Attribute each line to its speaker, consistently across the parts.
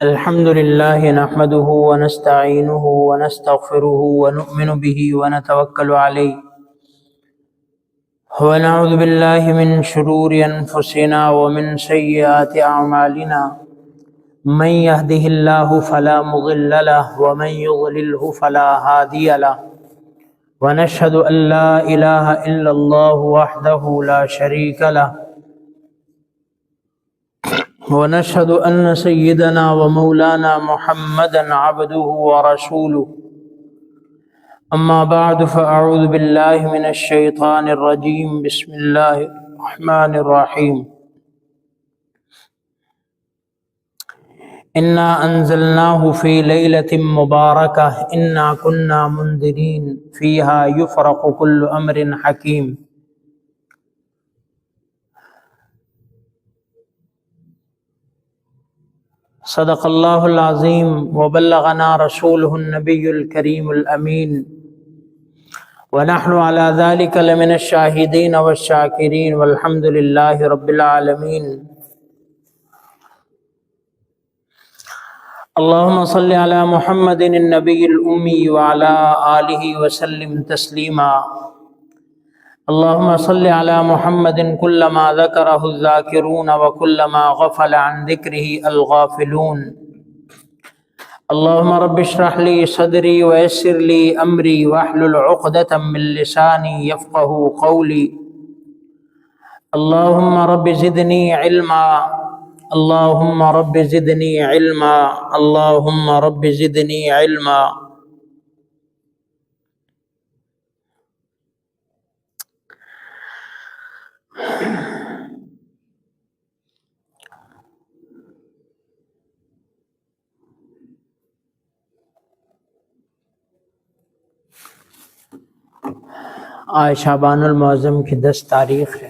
Speaker 1: الحمد لله نحمده ونستعينه ونستغفره ونؤمن به ونتوكل عليه ونعوذ بالله من شرور أنفسنا ومن سيئات أعمالنا من يهده الله فلا مضل له ومن يضلله فلا هادي له ونشهد أن لا إله إلا الله وحده لا شريك له ونشهد أن سيدنا ومولانا محمدا عبده ورسوله أما بعد فأعوذ بالله من الشيطان الرجيم بسم الله الرحمن الرحيم إنا أنزلناه في ليلة مباركة إنا كنا منذرين فيها يفرق كل أمر حكيم صدق اللہ العظیم وبلغنا رسولہ النبی الکریم الامین ونحن على ذلك لمن الشاہدین والشاکرین والحمد للہ رب العالمین اللہم صل علی محمد النبی الامی وعلى آلہ وسلم تسلیما اللہم صل علی محمد کلما ذکرہ الذاکرون وکلما غفل عن ذکرہ الغافلون اللہم رب اشرح لی صدری ویسر لی امری واحلل عقدۃ من لسانی یفقہوا قولی اللہم رب زدنی علما اللہم رب زدنی علما اللہم رب زدنی علما آج شعبان المعظم کی 10 تاریخ ہے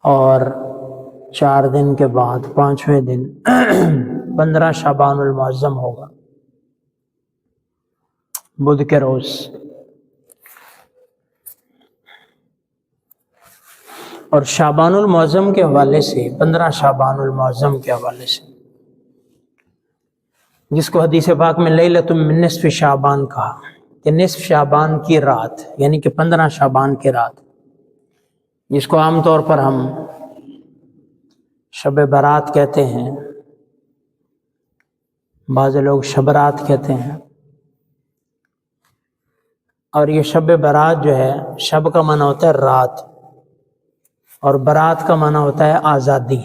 Speaker 1: اور 4 دن کے بعد 5ویں دن 15 شعبان المعظم ہوگا بدھ کے روز، اور شعبان المعظم کے حوالے سے 15 شعبان المعظم کے حوالے سے جس کو حدیث پاک میں لیلۃ من نصف شعبان کہا کہ نصف شعبان کی رات، یعنی کہ 15 شعبان کی رات، جس کو عام طور پر ہم شب برات کہتے ہیں، بعض لوگ شبرات کہتے ہیں، اور یہ شب برات جو ہے، شب کا معنی ہوتا ہے رات اور برات کا معنی ہوتا ہے آزادی،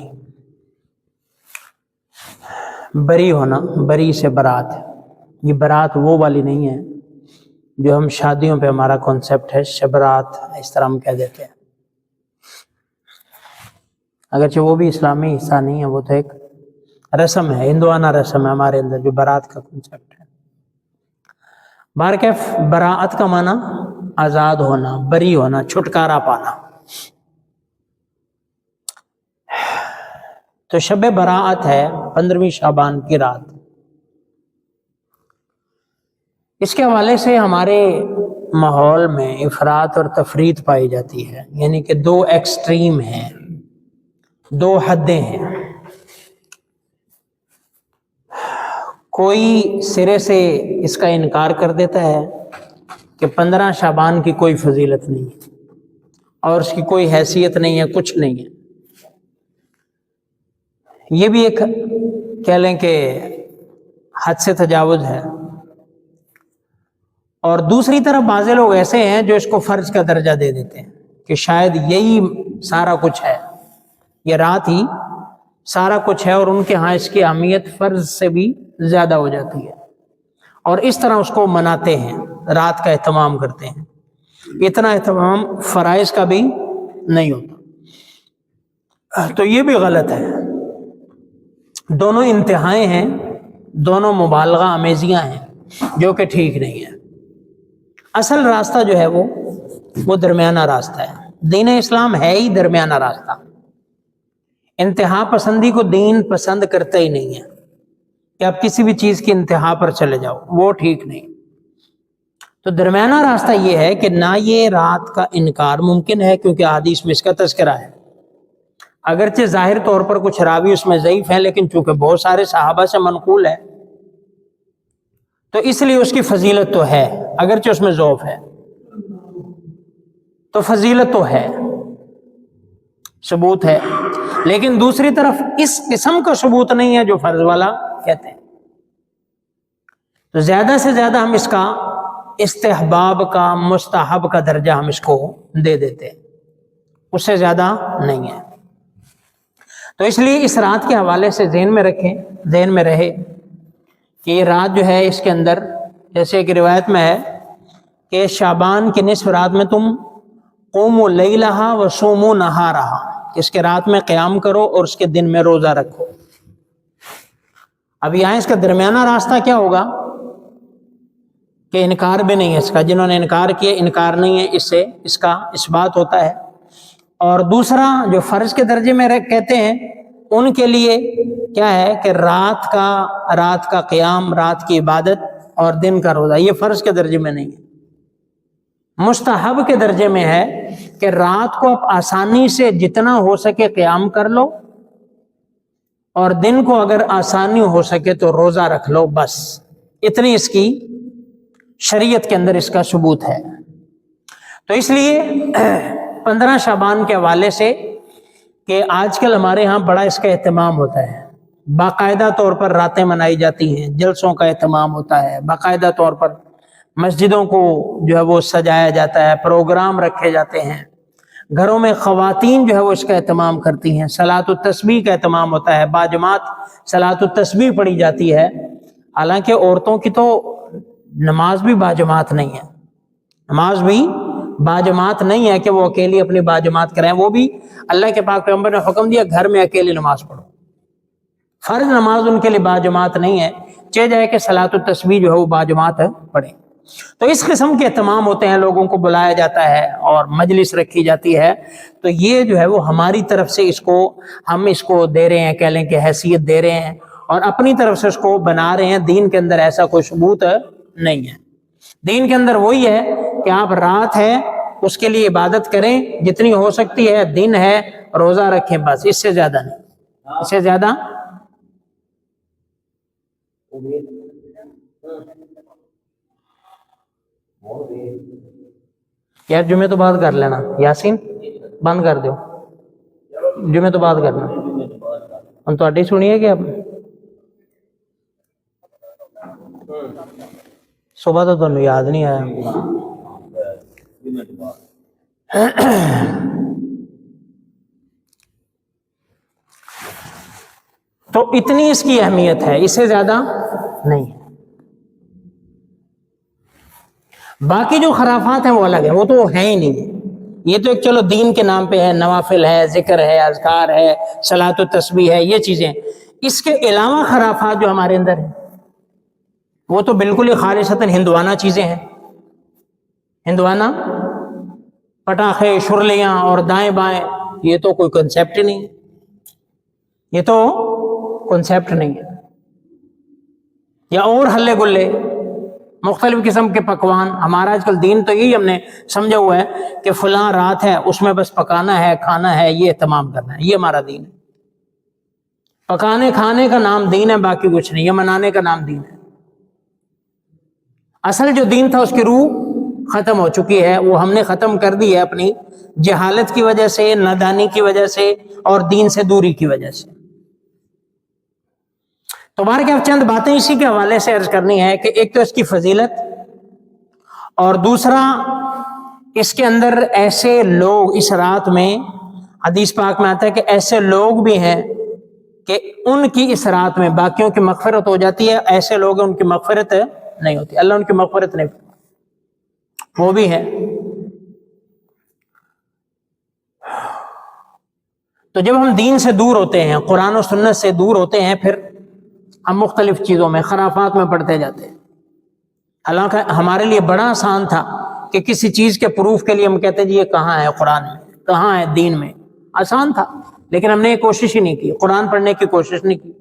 Speaker 1: بری ہونا، بری سے برات ہے۔ یہ برات وہ والی نہیں ہے جو ہم شادیوں پہ ہمارا کانسیپٹ ہے، شبرات اس طرح ہم کہہ دیتے ہیں، اگرچہ وہ بھی اسلامی حصہ نہیں ہے، وہ تو ایک رسم ہے، ہندوانہ رسم ہے ہمارے اندر جو برات کا کانسیپٹ ہے۔ بہرکیف براعت کا معنی آزاد ہونا، بری ہونا، چھٹکارا پانا۔ تو شب براعت ہے 15ویں شعبان کی رات۔ اس کے حوالے سے ہمارے ماحول میں افراط اور تفریط پائی جاتی ہے، یعنی کہ 2 ایکسٹریم ہیں، 2 حدیں ہیں۔ کوئی سرے سے اس کا انکار کر دیتا ہے کہ 15 شعبان کی کوئی فضیلت نہیں ہے اور اس کی کوئی حیثیت نہیں ہے، کچھ نہیں ہے۔ یہ بھی ایک کہہ لیں کہ حد سے تجاوز ہے۔ اور دوسری طرف بعض لوگ ایسے ہیں جو اس کو فرض کا درجہ دے دیتے ہیں کہ شاید یہی سارا کچھ ہے، یہ رات ہی سارا کچھ ہے، اور ان کے ہاں اس کی اہمیت فرض سے بھی زیادہ ہو جاتی ہے، اور اس طرح اس کو مناتے ہیں، رات کا اہتمام کرتے ہیں۔ اتنا اہتمام فرائض کا بھی نہیں ہوتا، تو یہ بھی غلط ہے۔ دونوں انتہائیں ہیں، دونوں مبالغہ آمیزیاں ہیں جو کہ ٹھیک نہیں ہے۔ اصل راستہ جو ہے وہ درمیانہ راستہ ہے۔ دین اسلام ہے ہی درمیانہ راستہ۔ انتہا پسندی کو دین پسند کرتا ہی نہیں ہے کہ آپ کسی بھی چیز کی انتہا پر چلے جاؤ، وہ ٹھیک نہیں۔ تو درمیانہ راستہ یہ ہے کہ نہ یہ رات کا انکار ممکن ہے کیونکہ احادیث میں اس کا تذکرہ ہے، اگرچہ ظاہر طور پر کچھ راوی اس میں ضعیف ہیں، لیکن چونکہ بہت سارے صحابہ سے منقول ہے تو اس لیے اس کی فضیلت تو ہے، اگرچہ اس میں ضعف ہے تو فضیلت تو ہے، ثبوت ہے، لیکن دوسری طرف اس قسم کا ثبوت نہیں ہے جو فرض والا کہتے ہیں۔ تو زیادہ سے زیادہ ہم اس کا استحباب کا، مستحب کا درجہ ہم اس کو دے دیتے ہیں، اس سے زیادہ نہیں ہے۔ تو اس لیے اس رات کے حوالے سے ذہن میں رکھیں، ذہن میں رہے کہ یہ رات جو ہے اس کے اندر، جیسے ایک روایت میں ہے کہ شعبان کی نصف رات میں تم قوموا لیلہا وصوموا نہارہا، اس کے رات میں قیام کرو اور اس کے دن میں روزہ رکھو۔ اب یہاں اس کا درمیانہ راستہ کیا ہوگا کہ انکار بھی نہیں ہے اس کا، جنہوں نے انکار کیا انکار نہیں ہے، اس سے اس کا اثبات ہوتا ہے۔ اور دوسرا جو فرض کے درجے میں کہتے ہیں ان کے لیے کیا ہے کہ رات کا قیام، رات کی عبادت اور دن کا روزہ، یہ فرض کے درجے میں نہیں ہے، مستحب کے درجے میں ہے کہ رات کو آپ آسانی سے جتنا ہو سکے قیام کر لو اور دن کو اگر آسانی ہو سکے تو روزہ رکھ لو، بس اتنی اس کی شریعت کے اندر اس کا ثبوت ہے۔ تو اس لیے 15 شعبان کے حوالے سے کہ آج کل ہمارے ہاں بڑا اس کا اہتمام ہوتا ہے، باقاعدہ طور پر راتیں منائی جاتی ہیں، جلسوں کا اہتمام ہوتا ہے، باقاعدہ طور پر مسجدوں کو جو ہے وہ سجایا جاتا ہے، پروگرام رکھے جاتے ہیں، گھروں میں خواتین جو ہے وہ اس کا اہتمام کرتی ہیں، صلاۃ التسبیح کا اہتمام ہوتا ہے، باجماعت صلاۃ التسبیح پڑھی جاتی ہے۔ حالانکہ عورتوں کی تو نماز بھی باجماعت نہیں ہے، نماز بھی باجماعت نہیں ہے کہ وہ اکیلی اپنی باجماعت کریں، وہ بھی اللہ کے پاک پیغمبر نے حکم دیا گھر میں اکیلی نماز پڑھو، فرض نماز ان کے لیے باجماعت نہیں ہے، چاہے جائے کہ صلاۃ التسبیح جو ہے وہ باجماعت پڑھیں۔ تو اس قسم کے اہتمام ہوتے ہیں، لوگوں کو بلایا جاتا ہے اور مجلس رکھی جاتی ہے، تو یہ جو ہے وہ ہماری طرف سے ہم اس کو دے رہے ہیں، کہہ لیں کہ حیثیت دے رہے ہیں اور اپنی طرف سے اس کو بنا رہے ہیں۔ دین کے اندر ایسا کوئی ثبوت نہیں ہے، دین کے اندر وہی ہے کہ آپ رات ہے اس کے لیے عبادت کریں جتنی ہو سکتی ہے، دن ہے روزہ رکھیں، بس اس سے زیادہ نہیں، اس سے زیادہ یار جمعے تو بات کر لینا، یاسین بند کر دو، جمعے تو بات کرنا ہم تہاڈی سنیے کہ صبح تو تمہیں یاد نہیں آیا۔ تو اتنی اس کی اہمیت ہے، اس سے زیادہ نہیں ہے۔ باقی جو خرافات ہیں وہ الگ ہیں، وہ تو ہے ہی نہیں، یہ تو ایک چلو دین کے نام پہ ہے، نوافل ہے، ذکر ہے، اذکار ہے، صلاۃ و تسبیح ہے، یہ چیزیں۔ اس کے علاوہ خرافات جو ہمارے اندر ہیں وہ تو بالکل ہی خالصتاً ہندوانہ چیزیں ہیں، ہندوانہ، پٹاخے، شرلیاں اور دائیں بائیں، یہ تو کوئی کنسیپٹ ہی نہیں ہے، یہ تو کنسیپٹ نہیں ہے۔ یا اور ہلے گلے مختلف قسم کے پکوان، ہمارا آج کل دین تو یہی ہم نے سمجھا ہوا ہے کہ فلاں رات ہے اس میں بس پکانا ہے، کھانا ہے، یہ اہتمام کرنا ہے، یہ ہمارا دین ہے۔ پکانے کھانے کا نام دین ہے، باقی کچھ نہیں، یہ منانے کا نام دین ہے۔ اصل جو دین تھا اس کی روح ختم ہو چکی ہے، وہ ہم نے ختم کر دی ہے اپنی جہالت کی وجہ سے، نادانی کی وجہ سے اور دین سے دوری کی وجہ سے۔ تو بار کے اب چند باتیں اسی کے حوالے سے عرض کرنی ہے کہ ایک تو اس کی فضیلت، اور دوسرا اس کے اندر ایسے لوگ، اس رات میں حدیث پاک میں آتا ہے کہ ایسے لوگ بھی ہیں کہ ان کی اس رات میں باقیوں کی مغفرت ہو جاتی ہے، ایسے لوگ ہیں ان کی مغفرت نہیں ہوتی، اللہ ان کی مغفرت نہیں کرتا، وہ بھی ہے۔ تو جب ہم دین سے دور ہوتے ہیں، قرآن و سنت سے دور ہوتے ہیں، پھر ہم مختلف چیزوں میں، خرافات میں پڑتے جاتے ہیں۔ حالانکہ ہمارے لیے بڑا آسان تھا کہ کسی چیز کے پروف کے لیے ہم کہتے جی یہ کہاں ہے قرآن میں، کہاں ہے دین میں، آسان تھا، لیکن ہم نے یہ کوشش ہی نہیں کی، قرآن پڑھنے کی کوشش نہیں کی۔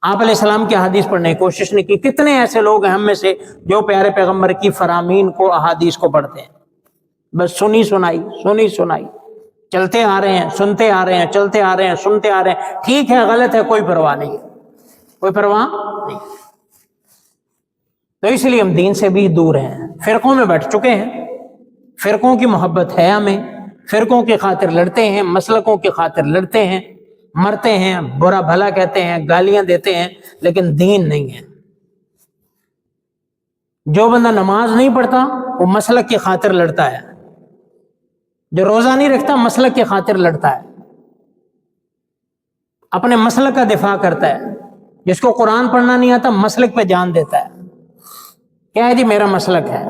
Speaker 1: آپ علیہ السلام کی احادیث پڑھنے کی کوشش نہیں کی. کتنے ایسے لوگ ہیں ہم میں سے جو پیارے پیغمبر کی فرامین کو احادیث کو پڑھتے ہیں, بس سنی سنائی چلتے آ رہے ہیں, سنتے آ رہے ہیں, چلتے آ رہے ہیں, سنتے آ رہے ہیں, ٹھیک ہے غلط ہے کوئی پرواہ نہیں, کوئی پرواہ نہیں. تو اس لیے ہم دین سے بھی دور ہیں, فرقوں میں بیٹھ چکے ہیں, فرقوں کی محبت ہے ہمیں, فرقوں کی خاطر لڑتے ہیں, مسلکوں کی خاطر لڑتے ہیں, مرتے ہیں, برا بھلا کہتے ہیں, گالیاں دیتے ہیں, لیکن دین نہیں ہے. جو بندہ نماز نہیں پڑھتا وہ مسلک کی خاطر لڑتا ہے, جو روزہ نہیں رکھتا مسلک کی خاطر لڑتا ہے, اپنے مسلک کا دفاع کرتا ہے. جس کو قرآن پڑھنا نہیں آتا مسلک پہ جان دیتا ہے, کیا ہے جی میرا مسلک ہے.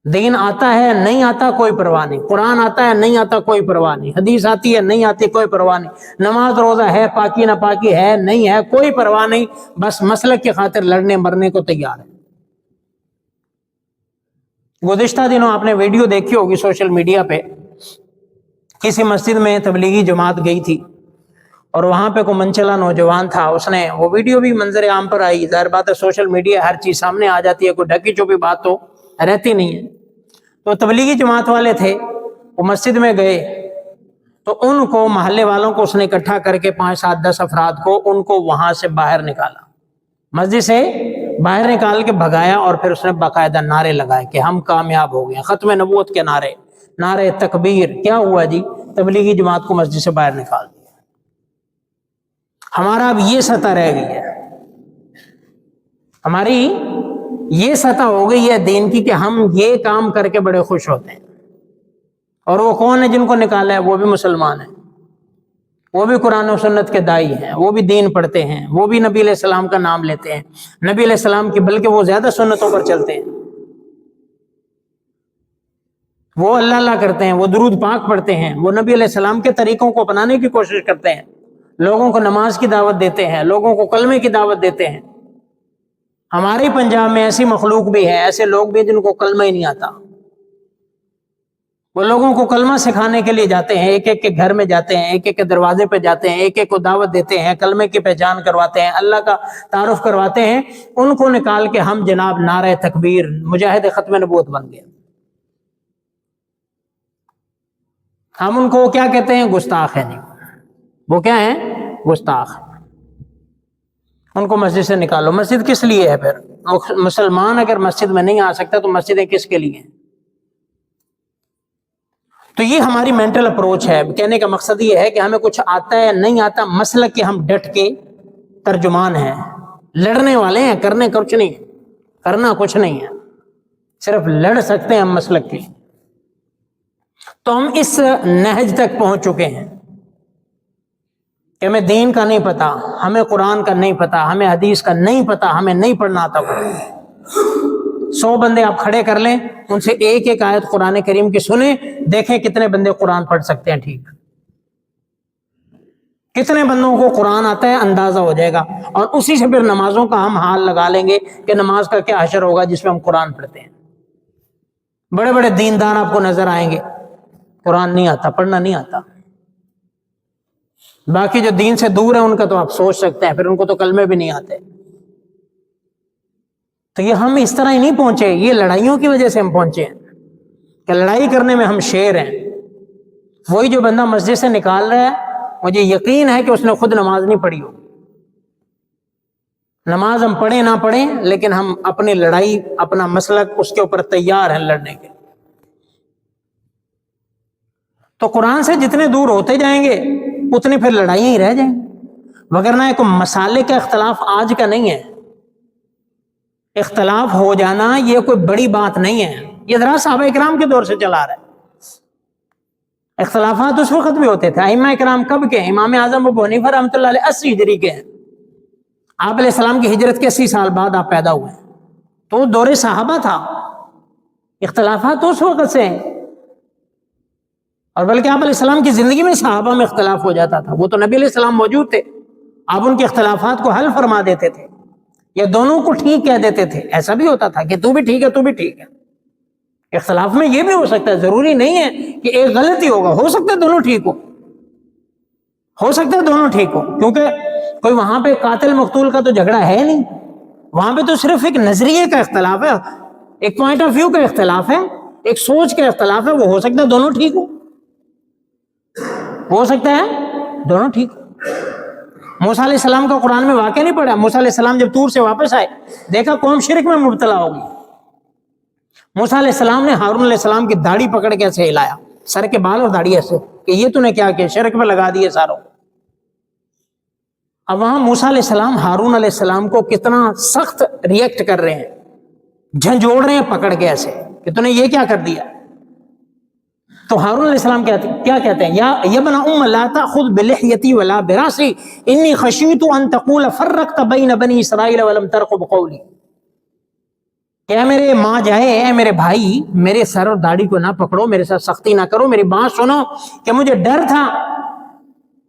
Speaker 1: دین آتا ہے نہیں آتا کوئی پرواہ نہیں, قرآن آتا ہے نہیں آتا کوئی پرواہ نہیں, حدیث آتی ہے نہیں آتی کوئی پرواہ نہیں, نماز روزہ ہے پاکی نہ پاکی ہے نہیں ہے کوئی پرواہ نہیں, بس مسلک کی خاطر لڑنے مرنے کو تیار ہے. گزشتہ دنوں آپ نے ویڈیو دیکھی ہوگی سوشل میڈیا پہ, کسی مسجد میں تبلیغی جماعت گئی تھی اور وہاں پہ کوئی منچلا نوجوان تھا, اس نے وہ ویڈیو بھی منظر عام پر آئی. ظاہر بات ہے سوشل میڈیا ہر چیز سامنے آ جاتی ہے, کوئی ڈھکی چھپی بات تو رہتی نہیں ہے. تو تبلیغی جماعت والے تھے, وہ مسجد میں گئے تو ان کو محلے والوں کو اس نے اکٹھا کر کے 5 7 10 افراد کو ان کو وہاں سے باہر نکالا, مسجد سے باہر نکال کے بھگایا, اور پھر اس نے باقاعدہ نعرے لگائے کہ ہم کامیاب ہو گئے, ختم نبوت کے نعرے, نعرے تکبیر. کیا ہوا جی, تبلیغی جماعت کو مسجد سے باہر نکال دیا. ہمارا اب یہ سطح رہ گئی ہے, ہماری یہ سطح ہو گئی ہے دین کی کہ ہم یہ کام کر کے بڑے خوش ہوتے ہیں. اور وہ کون ہے جن کو نکالا ہے؟ وہ بھی مسلمان ہیں, وہ بھی قرآن و سنت کے دائی ہیں, وہ بھی دین پڑھتے ہیں, وہ بھی نبی علیہ السلام کا نام لیتے ہیں, نبی علیہ السلام کی بلکہ وہ زیادہ سنتوں پر چلتے ہیں, وہ اللہ اللہ کرتے ہیں, وہ درود پاک پڑھتے ہیں, وہ نبی علیہ السلام کے طریقوں کو اپنانے کی کوشش کرتے ہیں, لوگوں کو نماز کی دعوت دیتے ہیں, لوگوں کو کلمے کی دعوت دیتے ہیں. ہمارے پنجاب میں ایسی مخلوق بھی ہے, ایسے لوگ بھی جن کو کلمہ ہی نہیں آتا, وہ لوگوں کو کلمہ سکھانے کے لیے جاتے ہیں, ایک ایک کے گھر میں جاتے ہیں, ایک ایک کے دروازے پہ جاتے ہیں, ایک ایک کو دعوت دیتے ہیں, کلمے کی پہچان کرواتے ہیں, اللہ کا تعارف کرواتے ہیں. ان کو نکال کے ہم جناب نعرہ تکبیر مجاہد ختم نبوت بن گئے. ہم ان کو کیا کہتے ہیں؟ گستاخ ہیں. وہ کیا ہیں؟ گستاخ. ان کو مسجد سے نکالو. مسجد کس لیے ہے پھر؟ مسلمان اگر مسجد میں نہیں آ سکتا تو مسجدیں کس کے لیے ہیں؟ تو یہ ہماری مینٹل اپروچ ہے. کہنے کا مقصد یہ ہے کہ ہمیں کچھ آتا ہے نہیں آتا مسلک کے ہم ڈٹ کے ترجمان ہیں, لڑنے والے ہیں, کرنے کچھ نہیں ہے, کرنا کچھ نہیں ہے, صرف لڑ سکتے ہیں ہم مسلک کے. تو ہم اس نہج تک پہنچ چکے ہیں کہ ہمیں دین کا نہیں پتا, ہمیں قرآن کا نہیں پتا, ہمیں حدیث کا نہیں پتا, ہمیں نہیں پڑھنا آتا. 100 بندے آپ کھڑے کر لیں, ان سے ایک ایک آیت قرآن کریم کی سنیں, دیکھیں کتنے بندے قرآن پڑھ سکتے ہیں. ٹھیک, کتنے بندوں کو قرآن آتا ہے اندازہ ہو جائے گا, اور اسی سے پھر نمازوں کا ہم حال لگا لیں گے کہ نماز کا کیا حشر ہوگا جس میں ہم قرآن پڑھتے ہیں. بڑے بڑے دیندار آپ کو نظر آئیں گے, قرآن نہیں آتا, پڑھنا نہیں آتا. باقی جو دین سے دور ہیں ان کا تو آپ سوچ سکتے ہیں, پھر ان کو تو کلمے بھی نہیں آتے. تو یہ ہم اس طرح ہی نہیں پہنچے, یہ لڑائیوں کی وجہ سے ہم پہنچے ہیں کہ لڑائی کرنے میں ہم شیر ہیں. وہی جو بندہ مسجد سے نکال رہا ہے مجھے یقین ہے کہ اس نے خود نماز نہیں پڑھی ہو. نماز ہم پڑھیں نہ پڑھیں لیکن ہم اپنی لڑائی, اپنا مسلک اس کے اوپر تیار ہیں لڑنے کے. تو قرآن سے جتنے دور ہوتے جائیں گے اتنی پھر لڑائیاں ہی رہ جائیں گی. وگرنہ ایک مسالے کا اختلاف آج کا نہیں ہے. اختلاف ہو جانا یہ کوئی بڑی بات نہیں ہے, یہ ذرا صحابہ اکرام کے دور سے چلا رہا ہے. اختلافات اس وقت بھی ہوتے تھے. ائمہ اکرام کب کے ہیں؟ امام اعظم ابو حنیفہ رحمۃ اللہ علیہ 80 ہجری کے ہیں. آپ علیہ السلام کی ہجرت کے 80 سال بعد آپ پیدا ہوئے ہیں, تو دور صحابہ تھا. اختلافات اس وقت سے ہیں, اور بلکہ آپ علیہ السلام کی زندگی میں صحابہ میں اختلاف ہو جاتا تھا. وہ تو نبی علیہ السلام موجود تھے, آپ ان کے اختلافات کو حل فرما دیتے تھے یا دونوں کو ٹھیک کہہ دیتے تھے. ایسا بھی ہوتا تھا کہ تو بھی ٹھیک ہے, تو بھی ٹھیک ہے. اختلاف میں یہ بھی ہو سکتا ہے, ضروری نہیں ہے کہ ایک غلطی ہوگا, ہو سکتا ہے دونوں ٹھیک ہو سکتا ہے دونوں ٹھیک ہو, کیونکہ کوئی وہاں پہ قاتل مقتول کا تو جھگڑا ہے نہیں، وہاں پہ تو صرف ایک نظریے کا اختلاف ہے، ایک پوائنٹ آف ویو کا اختلاف ہے، ایک سوچ کا اختلاف ہے. وہ ہو سکتا ہے دونوں ٹھیک ہو سکتا ہے دونوں ٹھیک ہو. موسیٰ علیہ السلام کا قرآن میں واقعہ نہیں پڑا؟ موسیٰ علیہ السلام جب طور سے واپس آئے، دیکھا قوم شرک میں مبتلا ہوگی. موسیٰ علیہ السلام نے ہارون علیہ السلام کی داڑھی پکڑ کے ایسے ہلایا، سر کے بال اور داڑھی ایسے، کہ یہ تو نے کیا کیا، شرک میں لگا دیے ساروں. اب وہاں موسیٰ علیہ السلام ہارون علیہ السلام کو کتنا سخت ریئیکٹ کر رہے ہیں، جھنجھوڑ رہے ہیں پکڑ کے ایسے کہ تو نے یہ کیا کر دیا. تو ہارون علیہ السلام کیا کہتے ہیں، یا ابن ام لا تأخذ بلحیتی ولا براسی انی خشیت ان تقول فرقت بین بنی اسرائیل ولم ترقب قولی. کہ میرے ماں جائے، اے میرے بھائی، میرے سر اور داڑھی کو نہ پکڑو، میرے ساتھ سختی نہ کرو، میری بات سنو، کہ مجھے ڈر تھا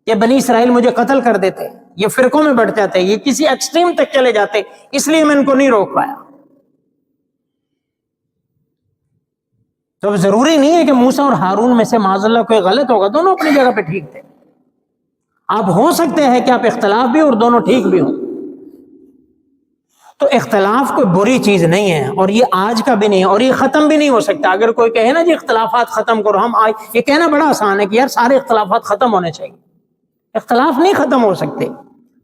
Speaker 1: کہ بنی اسرائیل مجھے قتل کر دیتے، یہ فرقوں میں بٹ جاتے، یہ کسی ایکسٹریم تک چلے جاتے، اس لیے میں ان کو نہیں روک پایا. تو ضروری نہیں ہے کہ موسیٰ اور ہارون میں سے معاذ اللہ کوئی غلط ہوگا، دونوں اپنی جگہ پہ ٹھیک تھے. آپ ہو سکتے ہیں کہ آپ اختلاف بھی اور دونوں ٹھیک بھی ہوں. تو اختلاف کوئی بری چیز نہیں ہے، اور یہ آج کا بھی نہیں ہے، اور یہ ختم بھی نہیں ہو سکتا. اگر کوئی کہے نا جی اختلافات ختم کرو، یہ کہنا بڑا آسان ہے کہ یار سارے اختلافات ختم ہونے چاہیے. اختلاف نہیں ختم ہو سکتے.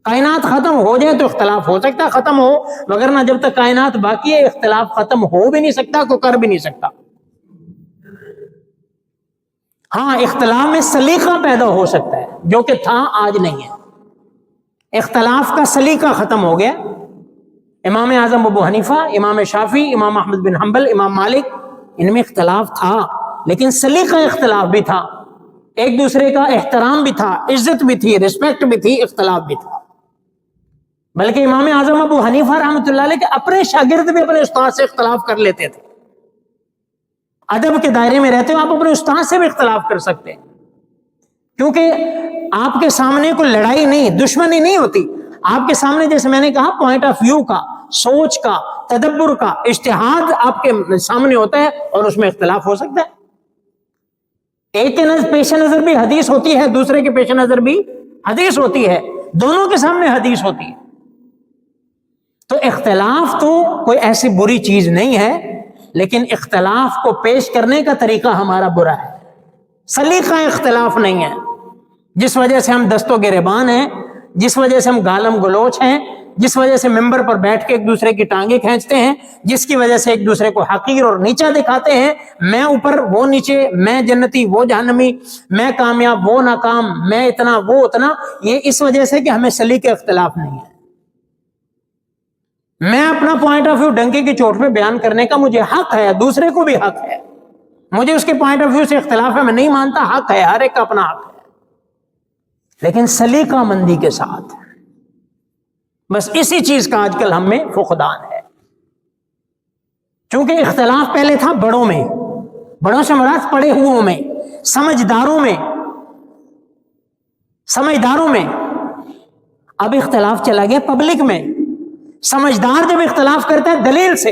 Speaker 1: کائنات ختم ہو جائے تو اختلاف ہو سکتا ہے ختم ہو، وگرنہ جب تک کائنات باقی ہے اختلاف ختم ہو بھی نہیں سکتا، کوئی کر بھی نہیں سکتا. ہاں، اختلاف میں سلیقہ پیدا ہو سکتا ہے جو کہ تھا، آج نہیں ہے. اختلاف کا سلیقہ ختم ہو گیا. امام اعظم ابو حنیفہ، امام شافعی، امام احمد بن حنبل، امام مالک، ان میں اختلاف تھا، لیکن سلیقہ اختلاف بھی تھا، ایک دوسرے کا احترام بھی تھا، عزت بھی تھی، رسپیکٹ بھی تھی، اختلاف بھی تھا. بلکہ امام اعظم ابو حنیفہ رحمۃ اللہ علیہ کے اپنے شاگرد بھی اپنے استاد سے اختلاف کر لیتے تھے. ادب کے دائرے میں رہتے ہو آپ اپنے استاد سے بھی اختلاف کر سکتے ہیں، کیونکہ آپ کے سامنے کوئی لڑائی نہیں، دشمنی نہیں ہوتی. آپ کے سامنے جیسے میں نے کہا پوائنٹ آف ویو کا، سوچ کا، تدبر کا، اجتہاد آپ کے سامنے ہوتا ہے، اور اس میں اختلاف ہو سکتا ہے. ایک کے پیش نظر بھی حدیث ہوتی ہے، دوسرے کے پیش نظر بھی حدیث ہوتی ہے، دونوں کے سامنے حدیث ہوتی ہے. تو اختلاف تو کوئی ایسی بری چیز نہیں ہے، لیکن اختلاف کو پیش کرنے کا طریقہ ہمارا برا ہے، سلیقہ اختلاف نہیں ہے، جس وجہ سے ہم دست و گریبان ہیں، جس وجہ سے ہم گالم گلوچ ہیں، جس وجہ سے ممبر پر بیٹھ کے ایک دوسرے کی ٹانگیں کھینچتے ہیں، جس کی وجہ سے ایک دوسرے کو حقیر اور نیچا دکھاتے ہیں، میں اوپر وہ نیچے، میں جنتی وہ جہنمی، میں کامیاب وہ ناکام، میں اتنا وہ اتنا. یہ اس وجہ سے کہ ہمیں سلیقہ اختلاف نہیں ہے. میں اپنا پوائنٹ آف ویو ڈنکے کی چوٹ پہ بیان کرنے کا مجھے حق ہے، دوسرے کو بھی حق ہے. مجھے اس کے پوائنٹ آف ویو سے اختلاف ہے، میں نہیں مانتا، حق ہے، ہر ایک کا اپنا حق ہے، لیکن سلیقہ مندی کے ساتھ. بس اسی چیز کا آج کل ہم میں فقدان ہے. چونکہ اختلاف پہلے تھا بڑوں میں، بڑوں سے مراد پڑے ہوئوں میں، سمجھداروں میں. اب اختلاف چلا گیا پبلک میں. سمجھدار جب اختلاف کرتا ہے دلیل سے،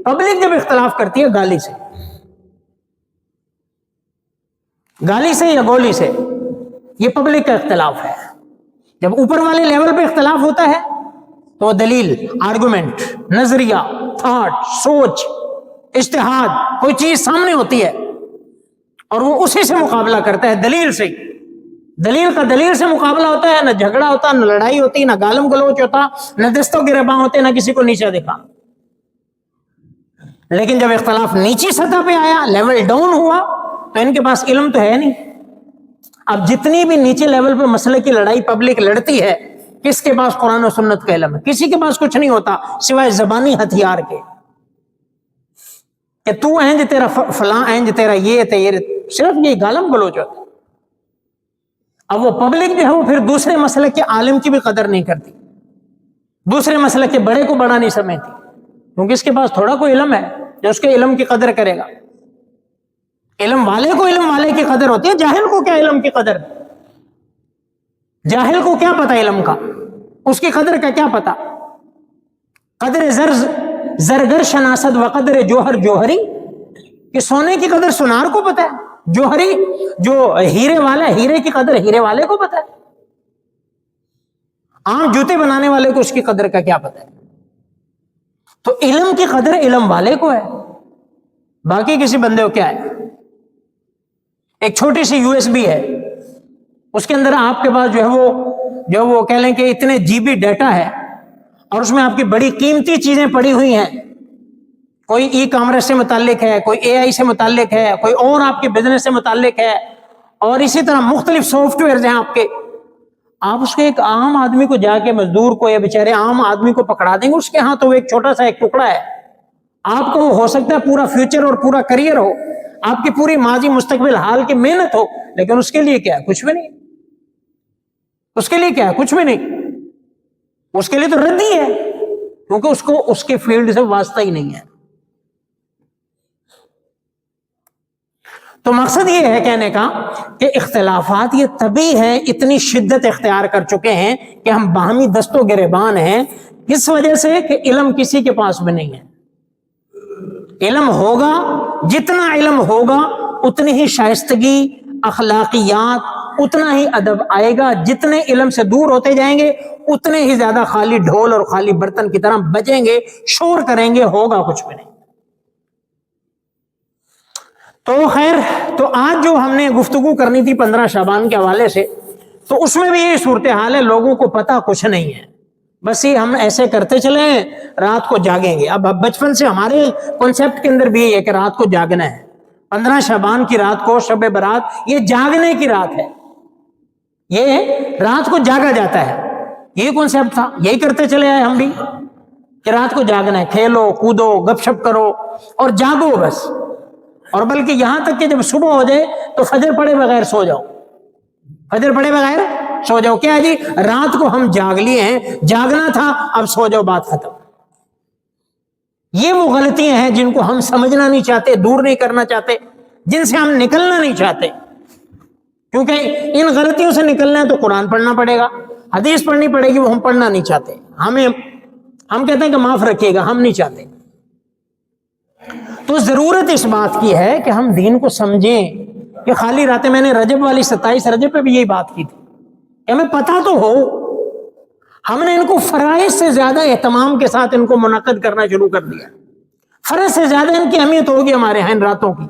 Speaker 1: پبلک جب اختلاف کرتی ہے گالی سے، گالی سے یا گولی سے. یہ پبلک کا اختلاف ہے. جب اوپر والے لیول پہ اختلاف ہوتا ہے تو دلیل، آرگومنٹ، نظریہ، تھاٹ، سوچ، اجتہاد، کوئی چیز سامنے ہوتی ہے اور وہ اسی سے مقابلہ کرتا ہے، دلیل سے. دلیل کا دلیل سے مقابلہ ہوتا ہے، نہ جھگڑا ہوتا، نہ لڑائی ہوتی، نہ گالم گلوچ ہوتا، نہ دست و گریباں ہوتے، نہ کسی کو نیچا دکھا. لیکن جب اختلاف نیچی سطح پہ آیا، لیول ڈاؤن ہوا، تو ان کے پاس علم تو ہے نہیں. اب جتنی بھی نیچے لیول پہ مسئلے کی لڑائی پبلک لڑتی ہے، کس کے پاس قرآن و سنت کا علم ہے؟ کسی کے پاس کچھ نہیں ہوتا سوائے زبانی ہتھیار کے، کہ تو اینج تیرا فلاں اینج تیرا یہ تیرے، صرف یہ گالم گلوچ ہوتا. اب وہ پبلک جو ہے وہ پھر دوسرے مسئلے کے عالم کی بھی قدر نہیں کرتی، دوسرے مسئلے کے بڑے کو بڑا نہیں سمجھتی، کیونکہ اس کے پاس تھوڑا کوئی علم ہے جو اس کے علم کی قدر کرے گا. علم والے کو علم والے کی قدر ہوتی ہے، جاہل کو کیا علم کی قدر؟ جاہل کو کیا پتا علم کا، اس کی قدر کا کیا پتا؟ قدر زرگر شناست و قدر جوہر جوہری، کہ سونے کی قدر سونار کو پتا ہے، جوہری جو ہیرے والا ہے، ہیرے کی قدر ہیرے والے کو پتا ہے. عام جوتے بنانے والے کو اس کی قدر کا کیا پتہ ہے؟ تو علم کی قدر علم والے کو ہے، باقی کسی بندے کو کیا ہے؟ ایک چھوٹی سی USB ہے، اس کے اندر آپ کے پاس جو وہ کہہ لیں کہ اتنے GB ڈیٹا ہے، اور اس میں آپ کی بڑی قیمتی چیزیں پڑی ہوئی ہیں، کوئی ای کامرس سے متعلق ہے، کوئی AI سے متعلق ہے، کوئی اور آپ کے بزنس سے متعلق ہے، اور اسی طرح مختلف سافٹ ویئرز ہیں آپ کے. آپ اس کے ایک عام آدمی کو جا کے، مزدور کو یا بیچارے عام آدمی کو پکڑا دیں گے، اس کے ہاں تو ایک چھوٹا سا ایک ٹکڑا ہے. آپ کو ہو سکتا ہے پورا فیوچر اور پورا کریئر ہو، آپ کی پوری ماضی مستقبل حال کی محنت ہو، لیکن اس کے لیے کیا ہے؟ کچھ بھی نہیں. اس کے لیے کیا ہے؟ کچھ بھی نہیں. اس کے لیے تو رد ہی ہے، کیونکہ اس کو اس کے فیلڈ سے واسطہ ہی نہیں ہے. تو مقصد یہ ہے کہنے کا کہ اختلافات یہ طبی ہے، اتنی شدت اختیار کر چکے ہیں کہ ہم باہمی دست و گریبان ہیں. کس وجہ سے؟ کہ علم کسی کے پاس بھی نہیں ہے. علم ہوگا، جتنا علم ہوگا اتنی ہی شائستگی، اخلاقیات، اتنا ہی ادب آئے گا. جتنے علم سے دور ہوتے جائیں گے اتنے ہی زیادہ خالی ڈھول اور خالی برتن کی طرح بجیں گے، شور کریں گے، ہوگا کچھ بھی نہیں. تو خیر، تو آج جو ہم نے گفتگو کرنی تھی 15 شعبان کے حوالے سے، تو اس میں بھی یہ صورتحال ہے، لوگوں کو پتہ کچھ نہیں ہے. بس یہ ہم ایسے کرتے چلے ہیں، رات کو جاگیں گے. اب بچپن سے ہمارے کنسیپٹ کے اندر بھی یہ ہے کہ رات کو جاگنا ہے. 15 شعبان کی رات کو، شب برات، یہ جاگنے کی رات ہے، یہ رات کو جاگا جاتا ہے. یہ کنسیپٹ تھا، یہی کرتے چلے آئے ہم بھی کہ رات کو جاگنا ہے، کھیلو کودو گپ شپ کرو اور جاگو بس. اور بلکہ یہاں تک کہ جب صبح ہو جائے تو فجر پڑے بغیر سو جاؤ، فجر پڑے بغیر سو جاؤ. کیا جی؟ رات کو ہم جاگ لیے ہیں، جاگنا تھا، اب سو جاؤ، بات ختم. یہ وہ غلطیاں ہیں جن کو ہم سمجھنا نہیں چاہتے، دور نہیں کرنا چاہتے، جن سے ہم نکلنا نہیں چاہتے. کیونکہ ان غلطیوں سے نکلنا ہے تو قرآن پڑھنا پڑے گا، حدیث پڑھنی پڑے گی، وہ ہم پڑھنا نہیں چاہتے. ہم کہتے ہیں کہ معاف رکھیے گا، ہم نہیں چاہتے. تو ضرورت اس بات کی ہے کہ ہم دین کو سمجھیں. کہ خالی راتیں، میں نے رجب والی 27 رجب پہ بھی یہی بات کی تھی کہ ہمیں پتہ تو ہو. ہم نے ان کو فرائض سے زیادہ اہتمام کے ساتھ ان کو منعقد کرنا شروع کر دیا. فرض سے زیادہ ان کی اہمیت ہوگی ہمارے یہاں ان راتوں کی،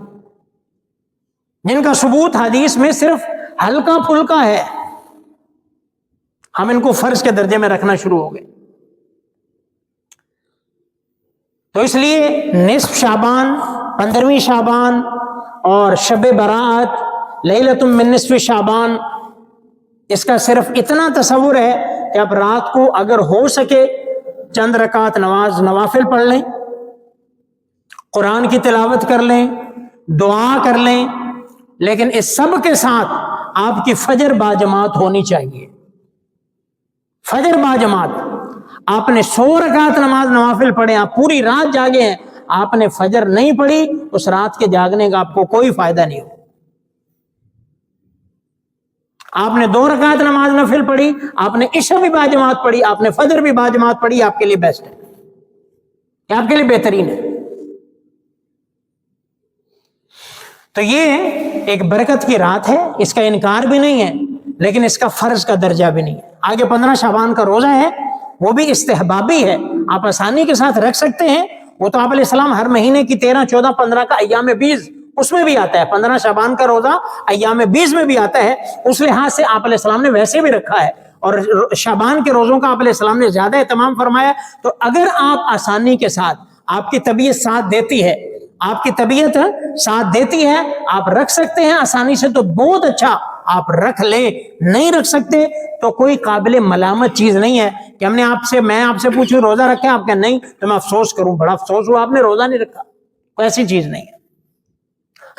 Speaker 1: جن کا ثبوت حدیث میں صرف ہلکا پھلکا ہے. ہم ان کو فرض کے درجے میں رکھنا شروع ہو گئے. تو اس لیے نصف شعبان، 15ویں شعبان اور شب برات، لیلۃ من نصف شعبان، اس کا صرف اتنا تصور ہے کہ اب رات کو اگر ہو سکے چند رکعت نوافل پڑھ لیں، قرآن کی تلاوت کر لیں، دعا کر لیں، لیکن اس سب کے ساتھ آپ کی فجر باجماعت ہونی چاہیے. فجر باجماعت. آپ نے 100 رکعت نوافل پڑھے، آپ پوری رات جاگے ہیں، آپ نے فجر نہیں پڑھی، اس رات کے جاگنے کا آپ کو کوئی فائدہ نہیں ہو. آپ نے 2 رکعت نماز نفل پڑھی، آپ نے عشاء بھی باجماعت پڑھی، آپ نے فجر بھی باجماعت پڑھی، آپ کے لیے بیسٹ ہے، کہ آپ کے لیے بہترین ہے. تو یہ ایک برکت کی رات ہے، اس کا انکار بھی نہیں ہے، لیکن اس کا فرض کا درجہ بھی نہیں ہے. آگے 15 شعبان کا روزہ ہے، وہ بھی استحبابی ہے، آپ آسانی کے ساتھ رکھ سکتے ہیں. وہ تو آپ علیہ السلام ہر مہینے کی 13، 14، 15 کا ایام 20 اس میں بھی آتا ہے. 15 شعبان کا روزہ ایام 20 میں بھی آتا ہے. اس لحاظ سے آپ علیہ السلام نے ویسے بھی رکھا ہے، اور شعبان کے روزوں کا آپ علیہ السلام نے زیادہ اہتمام فرمایا. تو اگر آپ آسانی کے ساتھ، آپ کی طبیعت ساتھ دیتی ہے، آپ کی طبیعت ساتھ دیتی ہے، آپ رکھ سکتے ہیں آسانی سے، تو بہت اچھا، آپ رکھ لیں. نہیں رکھ سکتے تو کوئی قابل ملامت چیز نہیں ہے کہ میں آپ سے پوچھوں روزہ رکھے، آپ کہیں نہیں، تو میں افسوس کروں، بڑا افسوس ہوا آپ نے روزہ نہیں رکھا. کوئی ایسی چیز نہیں ہے.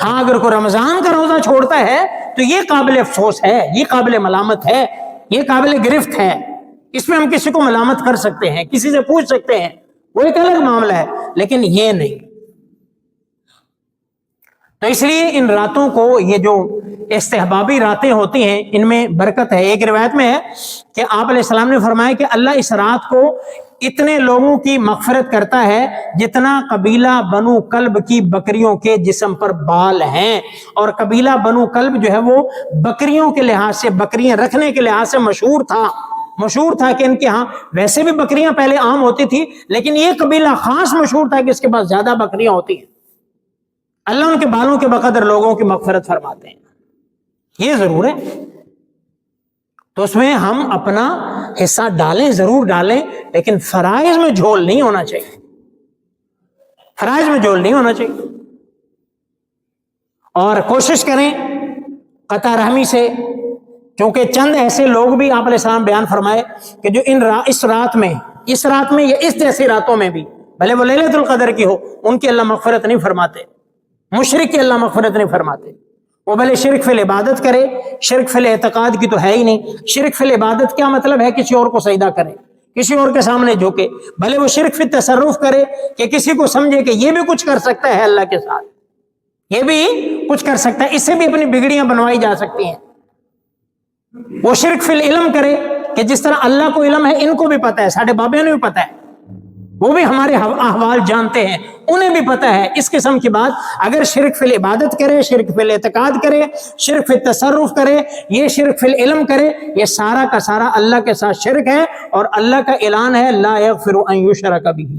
Speaker 1: ہاں، اگر کوئی رمضان کا روزہ چھوڑتا ہے تو یہ قابل افسوس ہے، یہ قابل ملامت ہے، یہ قابل گرفت ہے. اس میں ہم کسی کو ملامت کر سکتے ہیں، کسی سے پوچھ سکتے ہیں، وہ ایک الگ معاملہ ہے، لیکن یہ نہیں. تو اس لیے ان راتوں کو، یہ جو استحبابی راتیں ہوتی ہیں، ان میں برکت ہے. ایک روایت میں ہے کہ آپ علیہ السلام نے فرمایا کہ اللہ اس رات کو اتنے لوگوں کی مغفرت کرتا ہے جتنا قبیلہ بنو کلب کی بکریوں کے جسم پر بال ہیں. اور قبیلہ بنو کلب جو ہے وہ بکریوں کے لحاظ سے، بکریاں رکھنے کے لحاظ سے مشہور تھا. مشہور تھا کہ ان کے ہاں ویسے بھی بکریاں پہلے عام ہوتی تھی، لیکن یہ قبیلہ خاص مشہور تھا کہ اس کے پاس زیادہ بکریاں ہوتی ہیں۔ اللہ ان کے بالوں کے بقدر لوگوں کی مغفرت فرماتے ہیں، یہ ضرور ہے۔ تو اس میں ہم اپنا حصہ ڈالیں، ضرور ڈالیں، لیکن فرائض میں جھول نہیں ہونا چاہیے، فرائض میں جھول نہیں ہونا چاہیے۔ اور کوشش کریں قطع رحمی سے، کیونکہ چند ایسے لوگ بھی آپ علیہ السلام بیان فرمائے کہ جو اس رات میں یا اس جیسی راتوں میں بھی، بھلے وہ لیلۃ القدر کی ہو، ان کی اللہ مغفرت نہیں فرماتے، مشرک کی اللہ مغفرت نہیں فرماتے۔ وہ بھلے شرک فی العبادت کرے، شرک فی الاعتقاد کی تو ہے ہی نہیں۔ شرک فی العبادت کیا مطلب ہے؟ کسی اور کو سجدہ کرے، کسی اور کے سامنے جھکے۔ بھلے وہ شرک فی التصرف کرے کہ کسی کو سمجھے کہ یہ بھی کچھ کر سکتا ہے اللہ کے ساتھ، یہ بھی کچھ کر سکتا ہے، اس سے بھی اپنی بگڑیاں بنوائی جا سکتی ہیں۔ وہ شرک فی العلم کرے کہ جس طرح اللہ کو علم ہے، ان کو بھی پتہ ہے، ساڈے بابیوں نے بھی پتہ ہے، وہ بھی ہمارے احوال جانتے ہیں، انہیں بھی پتہ ہے۔ اس قسم کی بات اگر شرک فی العبادت کرے، شرک فی الاعتقاد کرے، شرک فی التصرف کرے، یہ شرک فی العلم کرے، یہ سارا کا سارا اللہ کے ساتھ شرک ہے، اور اللہ کا اعلان ہے لا یغفر ان یشرک بہ،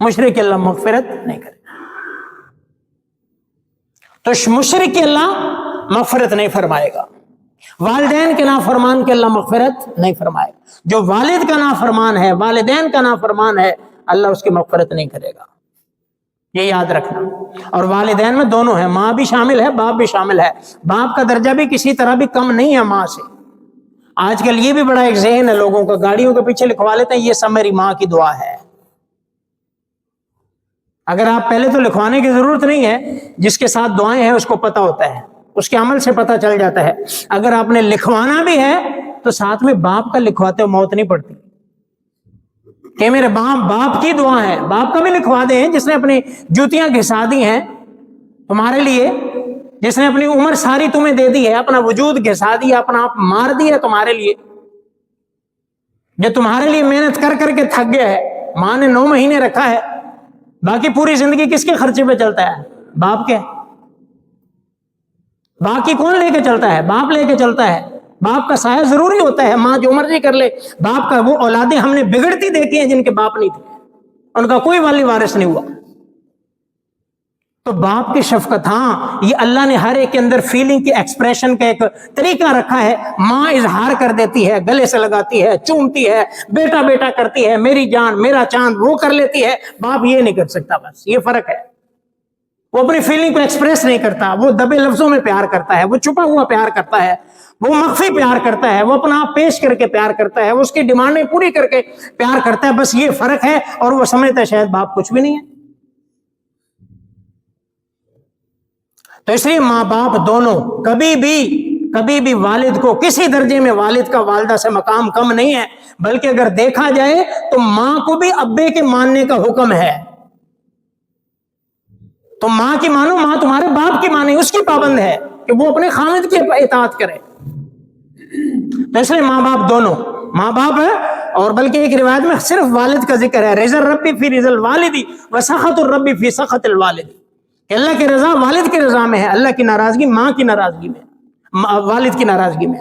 Speaker 1: مشرک کی اللہ مغفرت نہیں کرے۔ تو مشرک کی اللہ مغفرت نہیں فرمائے گا، والدین کے نافرمان کے اللہ مغفرت نہیں فرمائے گا۔ جو والد کا نافرمان ہے، والدین کا نافرمان ہے، اللہ اس کی مغفرت نہیں کرے گا، یہ یاد رکھنا۔ اور والدین میں دونوں ہیں، ماں بھی شامل ہے، باپ بھی شامل ہے۔ باپ کا درجہ بھی کسی طرح بھی کم نہیں ہے ماں سے۔ آج کل یہ بھی بڑا ایک ذہن ہے لوگوں کا، گاڑیوں کے پیچھے لکھوا لیتے ہیں یہ سب میری ماں کی دعا ہے۔ اگر آپ پہلے تو لکھوانے کی ضرورت نہیں ہے، جس کے ساتھ دعائیں ہیں اس کو پتہ ہوتا ہے، اس کے عمل سے پتہ چل جاتا ہے۔ اگر آپ نے لکھوانا بھی ہے تو ساتھ میں باپ کا لکھواتے ہو، موت نہیں پڑتی کہ میرے باپ کی دعا ہے، باپ کا بھی لکھوا دیں، جس نے اپنی جوتیاں گھسا دی ہیں تمہارے لیے، جس نے اپنی عمر ساری تمہیں دے دی ہے، اپنا وجود گھسا دیا، اپنا آپ مار دیا تمہارے لیے، جو تمہارے لیے محنت کر کر کے تھک گیا ہے۔ ماں نے 9 مہینے رکھا ہے، باقی پوری زندگی کس کے خرچے پہ چلتا ہے؟ باپ کے۔ باقی کون لے کے چلتا ہے؟ باپ لے کے چلتا ہے۔ باپ کا سایہ ضروری ہوتا ہے، ماں جو مرضی کر لے، باپ کا وہ اولادیں ہم نے بگڑتی دیکھی ہیں جن کے باپ نہیں تھے، ان کا کوئی والی وارث نہیں ہوا۔ تو باپ کی شفقت، ہاں یہ اللہ نے ہر ایک کے اندر فیلنگ کی ایکسپریشن کا ایک طریقہ رکھا ہے۔ ماں اظہار کر دیتی ہے، گلے سے لگاتی ہے، چومتی ہے، بیٹا بیٹا کرتی ہے، میری جان میرا چاند وہ کر لیتی ہے، باپ یہ نہیں کر سکتا، بس یہ فرق ہے۔ وہ اپنی فیلنگ کو ایکسپریس نہیں کرتا، وہ دبے لفظوں میں پیار کرتا ہے، وہ چھپا ہوا پیار کرتا ہے، وہ مخفی پیار کرتا ہے، وہ اپنا آپ پیش کر کے پیار کرتا ہے، وہ اس کی ڈیمانڈیں پوری کر کے پیار کرتا ہے، بس یہ فرق ہے۔ اور وہ سمجھتا ہے شاید باپ کچھ بھی نہیں ہے۔ تو اس لیے ماں باپ دونوں کبھی بھی والد کو کسی درجے میں والد کا والدہ سے مقام کم نہیں ہے، بلکہ اگر دیکھا جائے تو ماں کو بھی ابے کے ماننے کا حکم ہے۔ تو ماں کی مانو، ماں تمہارے باپ کی مانے، اس کی پابند ہے کہ وہ اپنے خامد کی اطاعت کرے۔ تو اس لیے ماں باپ دونوں، ماں باپ ہے، اور بلکہ ایک روایت میں صرف والد کا ذکر ہے، رضا الرب فی رضا الوالد وسخط الرب فی سخط الوالد، کہ اللہ کی رضا والد کی رضا میں ہے، اللہ کی ناراضگی ماں کی ناراضگی میں، والد کی ناراضگی میں۔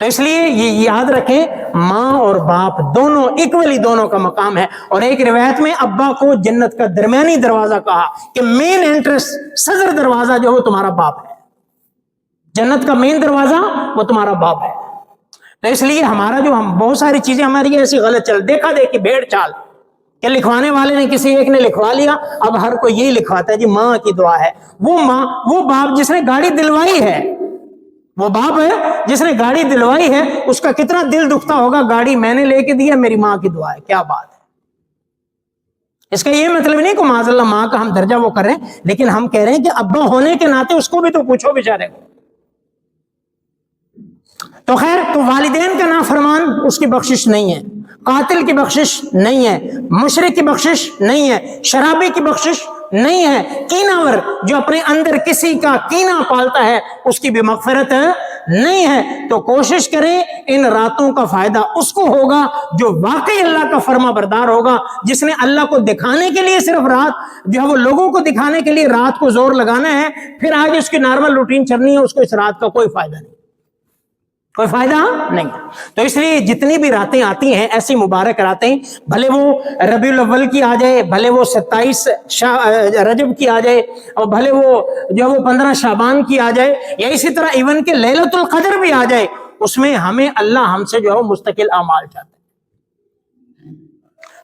Speaker 1: تو اس لیے یہ یاد رکھیں، ماں اور باپ دونوں ایکولی، دونوں کا مقام ہے۔ اور ایک روایت میں ابا کو جنت کا درمیانی دروازہ کہا کہ مین انٹرس، صدر دروازہ جو وہ تمہارا باپ ہے، جنت کا مین دروازہ وہ تمہارا باپ ہے۔ تو اس لیے ہمارا جو ہم بہت ساری چیزیں ہماری ایسی غلط چل، دیکھا دیکھی بھیڑ چال، کہ لکھوانے والے نے کسی ایک نے لکھوا لیا، اب ہر کوئی یہی لکھواتا ہے جی ماں کی دعا ہے۔ وہ ماں، وہ باپ جس نے گاڑی دلوائی ہے، وہ باپ ہے جس نے گاڑی دلوائی ہے، اس کا کتنا دل دکھتا ہوگا، گاڑی میں نے لے کے دی ہے، میری ماں کی دعا ہے۔ کیا بات ہے! اس کا یہ مطلب نہیں کہ معاذ اللہ ماں کا ہم درجہ وہ کر رہے ہیں، لیکن ہم کہہ رہے ہیں کہ ابا ہونے کے ناطے اس کو بھی تو پوچھو بیچارے کو۔ تو خیر، تو والدین کا نافرمان اس کی بخشش نہیں ہے، قاتل کی بخشش نہیں ہے، مشرک کی بخشش نہیں ہے، شرابی کی بخشش نہیں ہے، کیناور جو اپنے اندر کسی کا کینہ پالتا ہے اس کی بھی مغفرت نہیں ہے۔ تو کوشش کریں، ان راتوں کا فائدہ اس کو ہوگا جو واقعی اللہ کا فرما بردار ہوگا، جس نے اللہ کو دکھانے کے لیے صرف رات جو ہے وہ لوگوں کو دکھانے کے لیے رات کو زور لگانا ہے، پھر آج اس کی نارمل روٹین چلنی ہے، اس کو اس رات کا کوئی فائدہ نہیں۔ کوئی فائدہ نہیں. تو اس لیے جتنی بھی راتیں آتی ہیں ایسی مبارک راتیں، بھلے وہ ربیع الاول کی آ جائے، بھلے وہ 27 رجب کی آ جائے، اور بھلے وہ جو وہ 15 شعبان کی آ جائے، یا اسی طرح ایون کہ لیلۃ القدر بھی آ جائے، اس میں ہمیں اللہ ہم سے جو ہے مستقل اعمال چاہتے ہیں.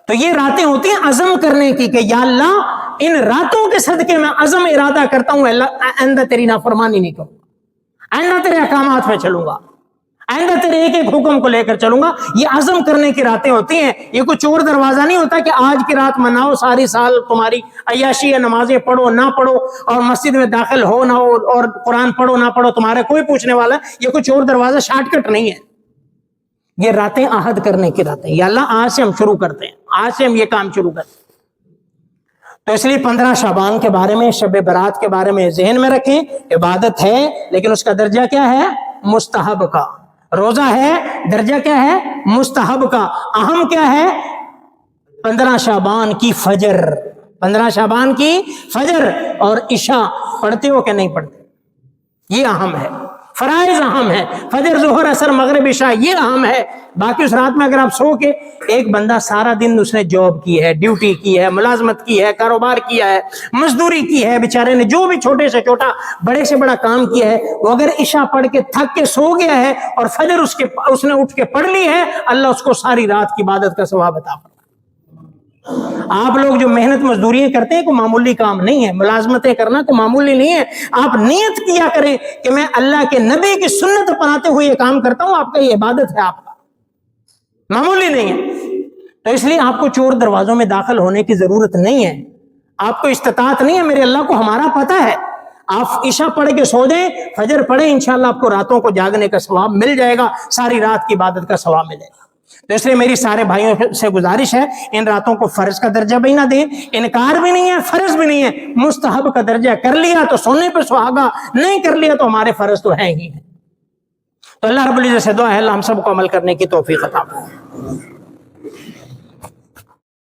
Speaker 1: تو یہ راتیں ہوتی ہیں عزم کرنے کی کہ یا اللہ ان راتوں کے صدقے میں عزم ارادہ کرتا ہوں اللہ آئندہ تیری نافرمانی نہیں کروں گا، آئندہ تیرے احکامات میں چلوں گا، آئندہ تیرے ایک ایک حکم کو لے کر چلوں گا. یہ عزم کرنے کی راتیں ہوتی ہیں. یہ کوئی چور دروازہ نہیں ہوتا کہ آج کی رات مناؤ، ساری سال تمہاری عیاشی ہے، نمازیں پڑھو نہ پڑھو، اور مسجد میں داخل ہو نہ ہو، اور قرآن پڑھو نہ پڑھو، تمہارے کوئی پوچھنے والا. یہ کوئی چور دروازہ شارٹ کٹ نہیں ہے. یہ راتیں عہد کرنے کی راتیں. یا اللہ آج سے ہم شروع کرتے ہیں، آج سے ہم یہ کام شروع کرتے ہیں. تو اس لیے 15 شعبان کے بارے میں، شب برات کے بارے میں ذہن میں رکھیں. عبادت ہے لیکن اس کا درجہ کیا ہے؟ مستحب کا. روزہ ہے، درجہ کیا ہے؟ مستحب کا. اہم کیا ہے؟ 15 شعبان کی فجر. 15 شعبان کی فجر اور عشاء پڑھتے ہو کہ نہیں پڑھتے؟ یہ اہم ہے. فرائض اہم ہے، فجر ظہر عصر مغرب عشاء یہ اہم ہے. باقی اس رات میں اگر آپ سو کے، ایک بندہ سارا دن اس نے جاب کی ہے، ڈیوٹی کی ہے، ملازمت کی ہے، کاروبار کیا ہے، مزدوری کی ہے، بیچارے نے جو بھی چھوٹے سے چھوٹا بڑے سے بڑا کام کیا ہے، وہ اگر عشاء پڑھ کے تھک کے سو گیا ہے اور فجر اس نے اٹھ کے پڑھ لی ہے، اللہ اس کو ساری رات کی عبادت کا ثواب عطا فرمائے. آپ لوگ جو محنت مزدوریاں کرتے ہیں کوئی معمولی کام نہیں ہے، ملازمتیں کرنا تو معمولی نہیں ہے. آپ نیت کیا کریں کہ میں اللہ کے نبی کی سنت اپناتے ہوئے یہ کام کرتا ہوں، آپ کا یہ عبادت ہے، آپ کا معمولی نہیں ہے. تو اس لیے آپ کو چور دروازوں میں داخل ہونے کی ضرورت نہیں ہے. آپ کو استطاعت نہیں ہے، میرے اللہ کو ہمارا پتہ ہے. آپ عشاء پڑھ کے سو جائیں، فجر پڑھیں، انشاءاللہ آپ کو راتوں کو جاگنے کا ثواب مل جائے گا، ساری رات کی عبادت کا ثواب ملے گا. تو اس لیے میری سارے بھائیوں سے گزارش ہے، ان راتوں کو فرض کا درجہ بھی نہ دیں. انکار بھی نہیں ہے، فرض بھی نہیں ہے. مستحب کا درجہ کر لیا تو سونے پہ سہاگا، نہیں کر لیا تو ہمارے فرض تو ہیں ہی ہیں. تو اللہ رب العزت سے دعا ہے اللہ ہم سب کو عمل کرنے کی توفیق عطا فرمائے.